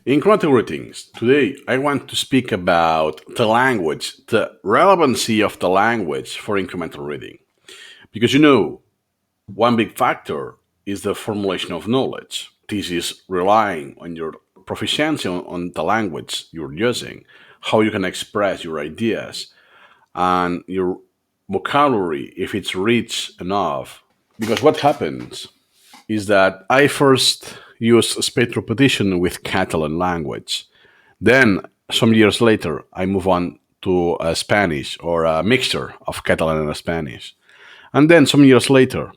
Incremental greetings. Today, I want to speak about the language, the relevancy of the language for incremental reading. Because one big factor is the formulation of knowledge. This is relying on your proficiency on the language you're using, how you can express your ideas, and your vocabulary if it's rich enough. Because what happens is that I first used spaced repetition with Catalan language. Then, some years later, I move on to Spanish or a mixture of Catalan and Spanish. And then, some years later,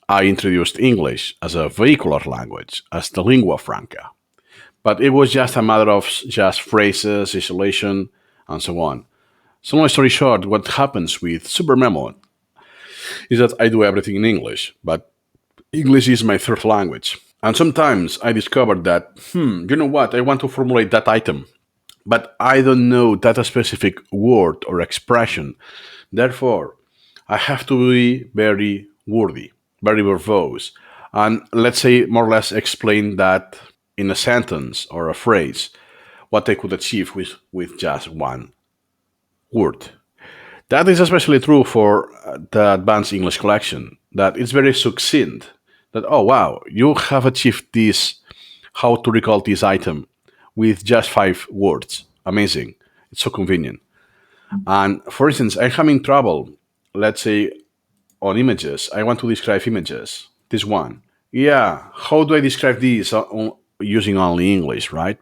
I introduced English as a vehicular language, as the lingua franca. But it was just a matter of just phrases, isolation, and so on. So, long story short, what happens with Supermemo is that I do everything in English, but English is my third language. And sometimes I discovered that, you know what, I want to formulate that item, but I don't know that specific word or expression. Therefore, I have to be very wordy, very verbose, and let's say more or less explain that in a sentence or a phrase what I could achieve with just one word. That is especially true for the Advanced English Collection, that it's very succinct. That, oh wow, you have achieved this, how to recall this item with just 5 words. Amazing. It's so convenient. And for instance, I'm having trouble, let's say, on images. I want to describe images. This one. Yeah, how do I describe this using only English, right?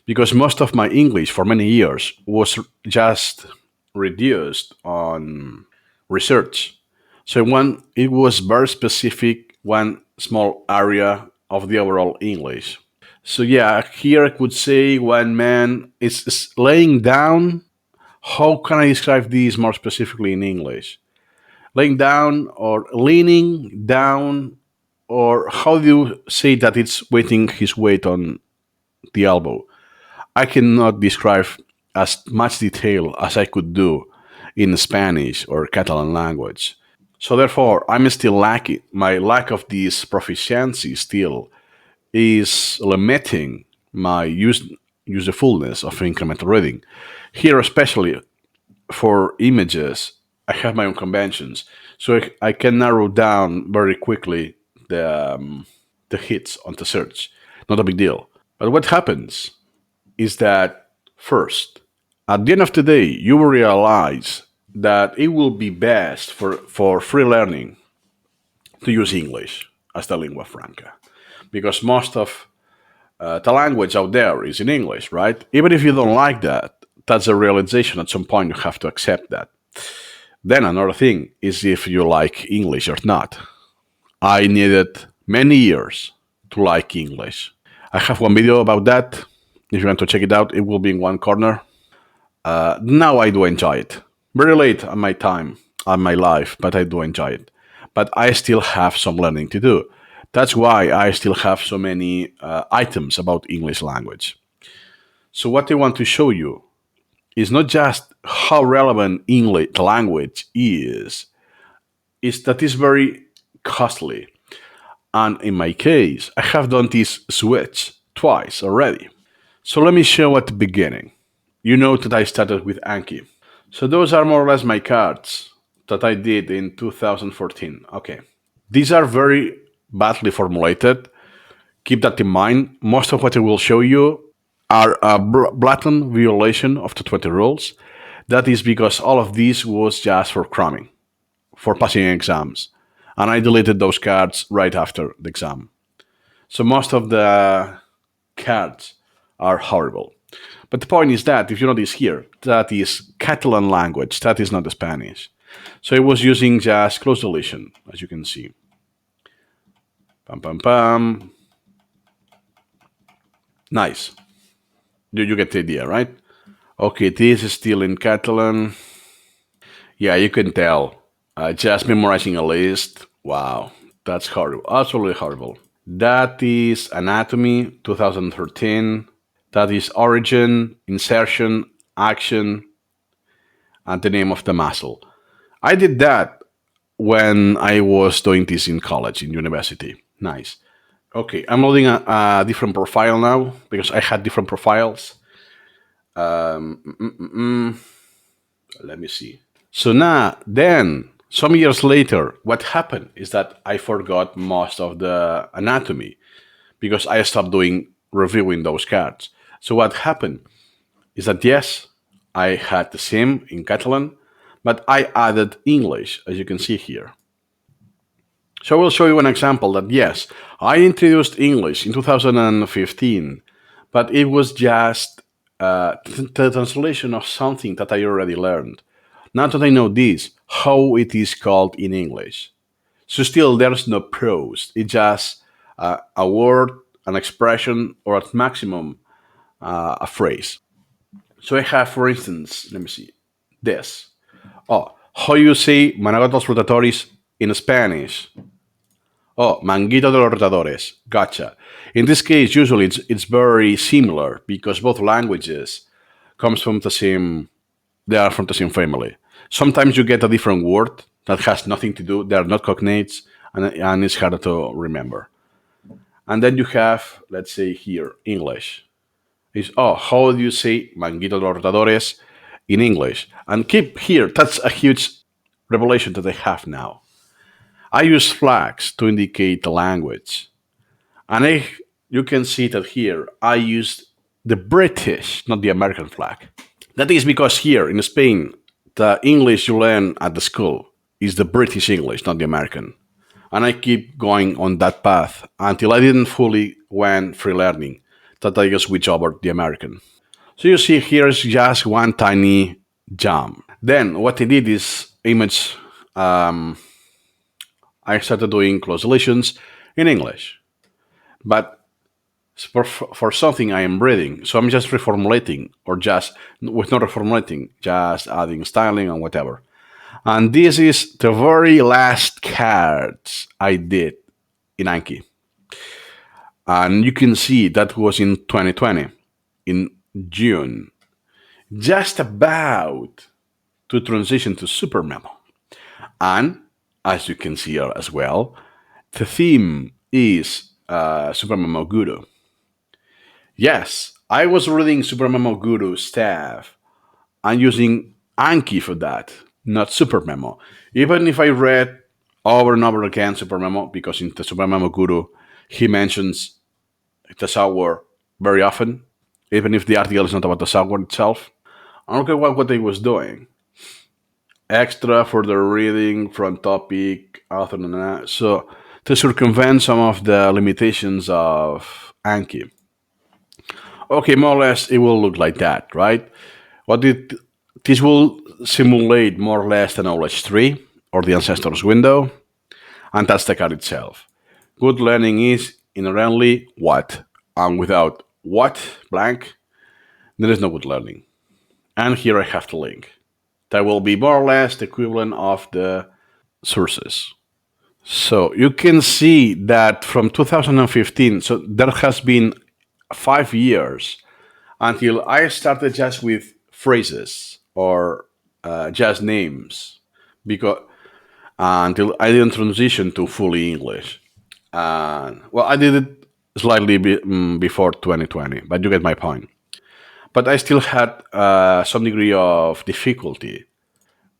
Because most of my English for many years was just reduced on research. So when it was very specific, one small area of the overall English. So yeah, here I could say when man is laying down. How can I describe this more specifically in English? Laying down or leaning down, or how do you say that it's weighting his weight on the elbow? I cannot describe as much detail as I could do in Spanish or Catalan language. So therefore, I'm still lacking. My lack of this proficiency still is limiting my usefulness of incremental reading. Here, especially for images, I have my own conventions, so I can narrow down very quickly the hits on the search. Not a big deal. But what happens is that first, at the end of the day, you will realize that it will be best for free learning to use English as the lingua franca, because most of the language out there is in English, right? Even if you don't like that, that's a realization. At some point, you have to accept that. Then another thing is if you like English or not. I needed many years to like English. I have one video about that. If you want to check it out, it will be in one corner. Now I do enjoy it. Very late on my time, on my life, but I do enjoy it. But I still have some learning to do. That's why I still have so many items about English language. So what I want to show you is not just how relevant English the language is that it's very costly. And in my case, I have done this switch twice already. So let me show at the beginning. You know that I started with Anki. So those are more or less my cards that I did in 2014. Okay. These are very badly formulated. Keep that in mind. Most of what I will show you are a blatant violation of the 20 rules. That is because all of this was just for cramming, for passing exams. And I deleted those cards right after the exam. So most of the cards are horrible. But the point is that, if you notice here, that is Catalan language, that is not Spanish. So I was using just close deletion, as you can see. Pam, pam, pam. Nice. You get the idea, right? Okay, this is still in Catalan. Yeah, you can tell. Just memorizing a list. Wow, that's horrible. Absolutely horrible. That is Anatomy 2013. That is Origin, Insertion, Action, and the name of the muscle. I did that when I was doing this in college, in university. Nice. Okay, I'm loading a different profile now because I had different profiles. Let me see. So now, then, some years later, what happened is that I forgot most of the anatomy because I stopped doing reviewing those cards. So what happened is that yes, I had the same in Catalan, but I added English, as you can see here. So I will show you an example that yes, I introduced English in 2015, but it was just the translation of something that I already learned. Now that I know this, how it is called in English. So still, there's no prose. It's just a word, an expression, or at maximum, a phrase. So I have, for instance, let me see, this. Oh, how you say managatos rotatoris in Spanish? Oh, manguito de los rotadores. Gotcha. In this case, usually it's very similar because both languages comes from the same. They are from the same family. Sometimes you get a different word that has nothing to do. They are not cognates, and it's harder to remember. And then you have, let's say here, English. Is oh, how do you say manguito de los rotadores in English? And keep here. That's a huge revelation that I have now. I use flags to indicate the language. And you can see that here I used the British, not the American flag. That is because here in Spain, the English you learn at the school is the British English, not the American. And I keep going on that path until I didn't fully went free learning, that I just switch over the American. So you see here is just one tiny jump. Then what I did is image. I started doing close deletions in English, but for something I am reading. So I'm just reformulating, or just with not reformulating, just adding styling and whatever. And this is the very last cards I did in Anki. And you can see that was in 2020, in June, just about to transition to Supermemo. And as you can see here as well, the theme is Supermemo Guru. Yes, I was reading Supermemo Guru staff and using Anki for that, not Supermemo. Even if I read over and over again Supermemo, because in the Supermemo Guru he mentions the software very often, even if the article is not about the software itself. I don't care what they was doing. Extra for the reading, front topic, author, so to circumvent some of the limitations of Anki. Okay, more or less it will look like that, right? What it this will simulate more or less the knowledge tree or the ancestors window, and that's the card itself. Good learning is inherently what, and without what blank, there is no good learning. And here I have the link. That will be more or less the equivalent of the sources. So you can see that from 2015, so there has been 5 years until I started just with phrases or just names, because until I didn't transition to fully English. Well, I did it slightly before 2020, but you get my point. But I still had some degree of difficulty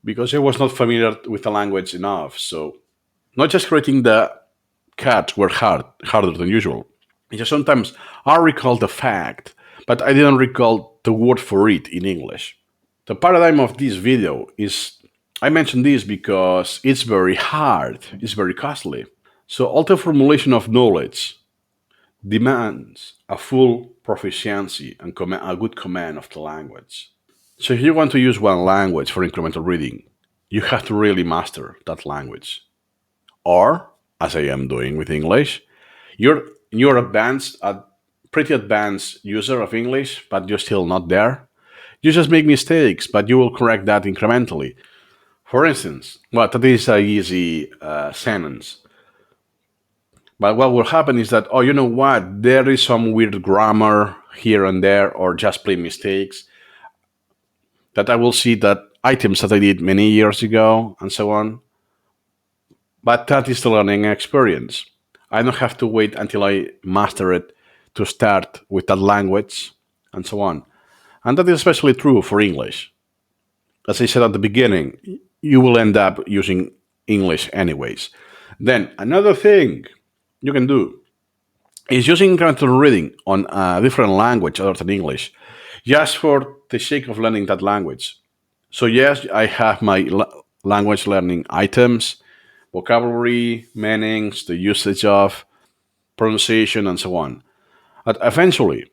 because I was not familiar with the language enough. So not just creating the cards were harder than usual. It's just sometimes I recall the fact, but I didn't recall the word for it in English. The paradigm of this video is I mentioned this because it's very hard, it's very costly. So auto formulation of knowledge demands a full proficiency and a good command of the language. So if you want to use one language for incremental reading, you have to really master that language. Or, as I am doing with English, you're advanced, a pretty advanced user of English, but you're still not there. You just make mistakes, but you will correct that incrementally. For instance, well, that is a easy sentence. But what will happen is that, oh, you know what? There is some weird grammar here and there, or just plain mistakes. That I will see that items that I did many years ago, and so on. But that is the learning experience. I don't have to wait until I master it to start with that language and so on. And that is especially true for English. As I said at the beginning, you will end up using English anyways. Then another thing you can do is using incremental reading on a different language other than English, just for the sake of learning that language. So yes, I have my language learning items, vocabulary, meanings, the usage of, pronunciation, and so on. But eventually,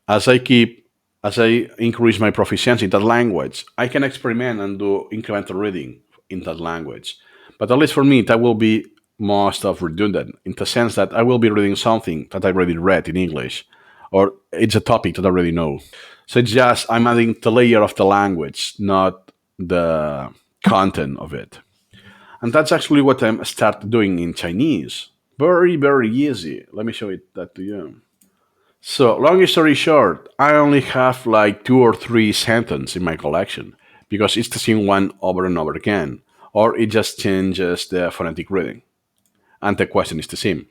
as I keep, as I increase my proficiency in that language, I can experiment and do incremental reading in that language. But at least for me, that will be most of redundant in the sense that I will be reading something that I already read in English, or it's a topic that I already know. So it's just I'm adding the layer of the language, not the content of it. And that's actually what I started doing in Chinese. Very, very easy. Let me show it that to you. So, long story short, I only have like two or three sentences in my collection because it's the same one over and over again, or it just changes the phonetic reading, and the question is the same.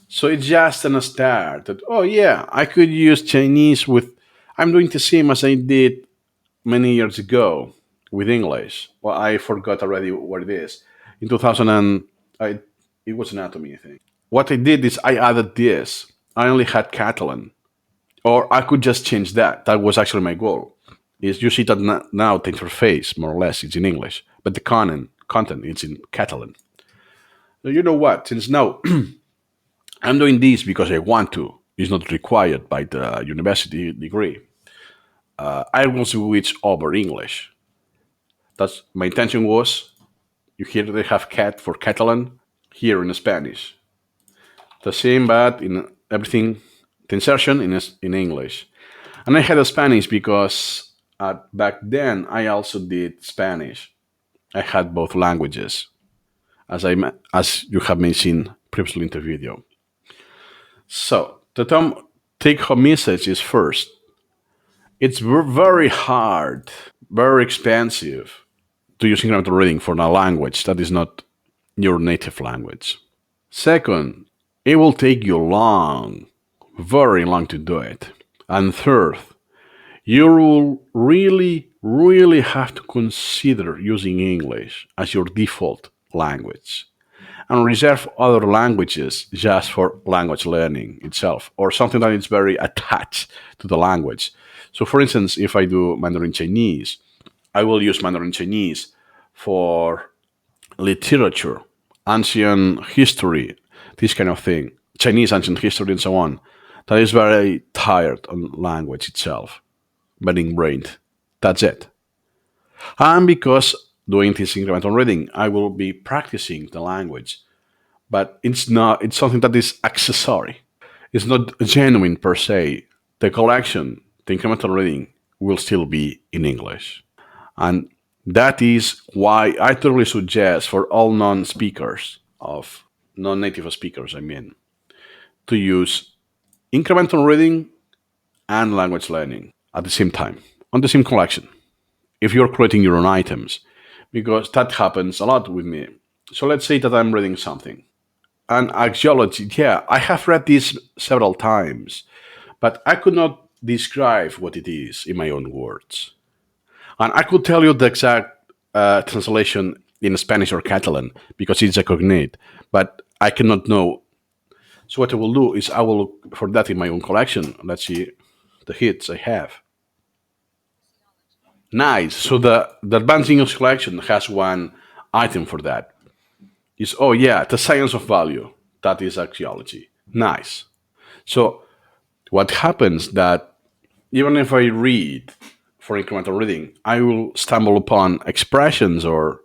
So it's just an start that, oh yeah, I could use Chinese with, I'm doing the same as I did many years ago with English. Well, I forgot already what it is. In 2000, it was anatomy, I think. What I did is I added this. I only had Catalan, or I could just change that. That was actually my goal. Is you see that now the interface more or less it's in English, but the content is in Catalan. So you know what? Since now I'm doing this because I want to. It's not required by the university degree. I will switch over English. That's my intention was. You hear they have cat for Catalan here in Spanish. The same, but in everything, the insertion in English. And I had a Spanish because back then I also did Spanish. I had both languages, as you have mentioned previously in the video. So the take home message is first. It's very hard, very expensive to use incremental reading for a language that is not your native language. Second, it will take you long, very long to do it. And third, you will really, really have to consider using English as your default language and reserve other languages just for language learning itself or something that is very attached to the language. So, for instance, if I do Mandarin Chinese, I will use Mandarin Chinese for literature, ancient history, this kind of thing, Chinese ancient history, and so on. That is very tired on language itself, very ingrained. That's it. And because doing this incremental reading, I will be practicing the language, but it's not. It's something that is accessory. It's not genuine per se. The collection, the incremental reading, will still be in English. And that is why I totally suggest for all non-speakers of non-native speakers, I mean, to use incremental reading and language learning at the same time on the same collection. If you're creating your own items, because that happens a lot with me. So let's say that I'm reading something. And axiology, yeah, I have read this several times, but I could not describe what it is in my own words. And I could tell you the exact translation in Spanish or Catalan because it's a cognate, but I cannot know. So what I will do is I will look for that in my own collection. Let's see the hits I have. Nice. So the advanced English collection has one item for that. It's oh yeah, the science of value. That is axiology. Nice. So what happens that even if I read for incremental reading, I will stumble upon expressions or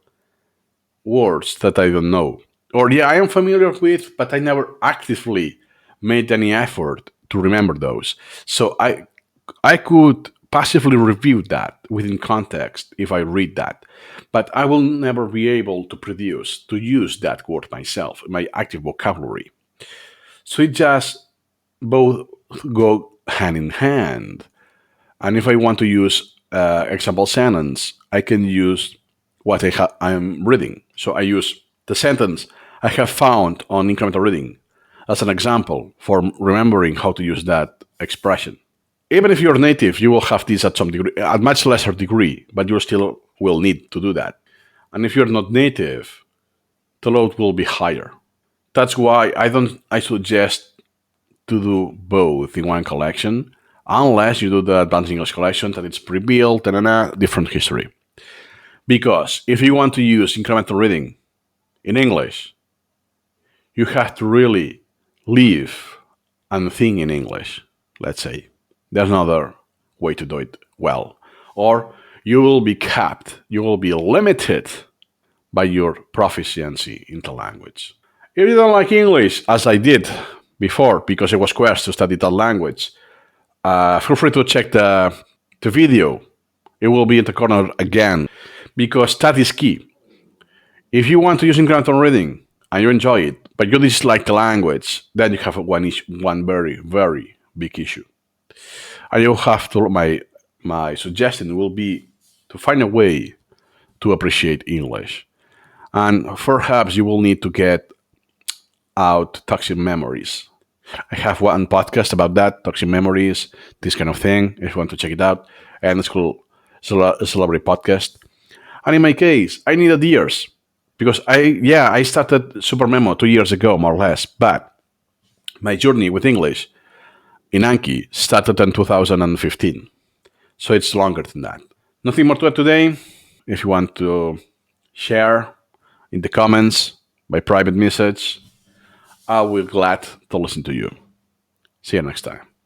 words that I don't know. Or, yeah, I am familiar with, but I never actively made any effort to remember those. So I could passively review that within context if I read that, but I will never be able to produce, to use that word myself in my active vocabulary. So it just both go hand in hand. And if I want to use example sentence, I can use what I'm reading. So I use the sentence I have found on incremental reading. as an example for remembering how to use that expression. Even if you're native, you will have this at some degree, at much lesser degree, but you still will need to do that. And if you're not native, the load will be higher. That's why I suggest to do both in one collection, unless you do the Advanced English collection that it's pre-built and a different history. Because if you want to use incremental reading in English, you have to really live and think in English, let's say. There's no other way to do it well. Or you will be capped, you will be limited by your proficiency in the language. If you don't like English, as I did before, because I was coerced to study that language, feel free to check the video. It will be in the corner again, because that is key. If you want to use incremental reading and you enjoy it, but you dislike the language, then you have one very, very big issue. And you have to, my suggestion will be to find a way to appreciate English. And perhaps you will need to get out toxic memories. I have one podcast about that, toxic memories, this kind of thing, if you want to check it out. And it's cool. It's a celebrity podcast. And in my case, I needed years because I started Supermemo 2 years ago, more or less. But my journey with English in Anki started in 2015. So it's longer than that. Nothing more to add today. If you want to share in the comments by private message, I will be glad to listen to you. See you next time.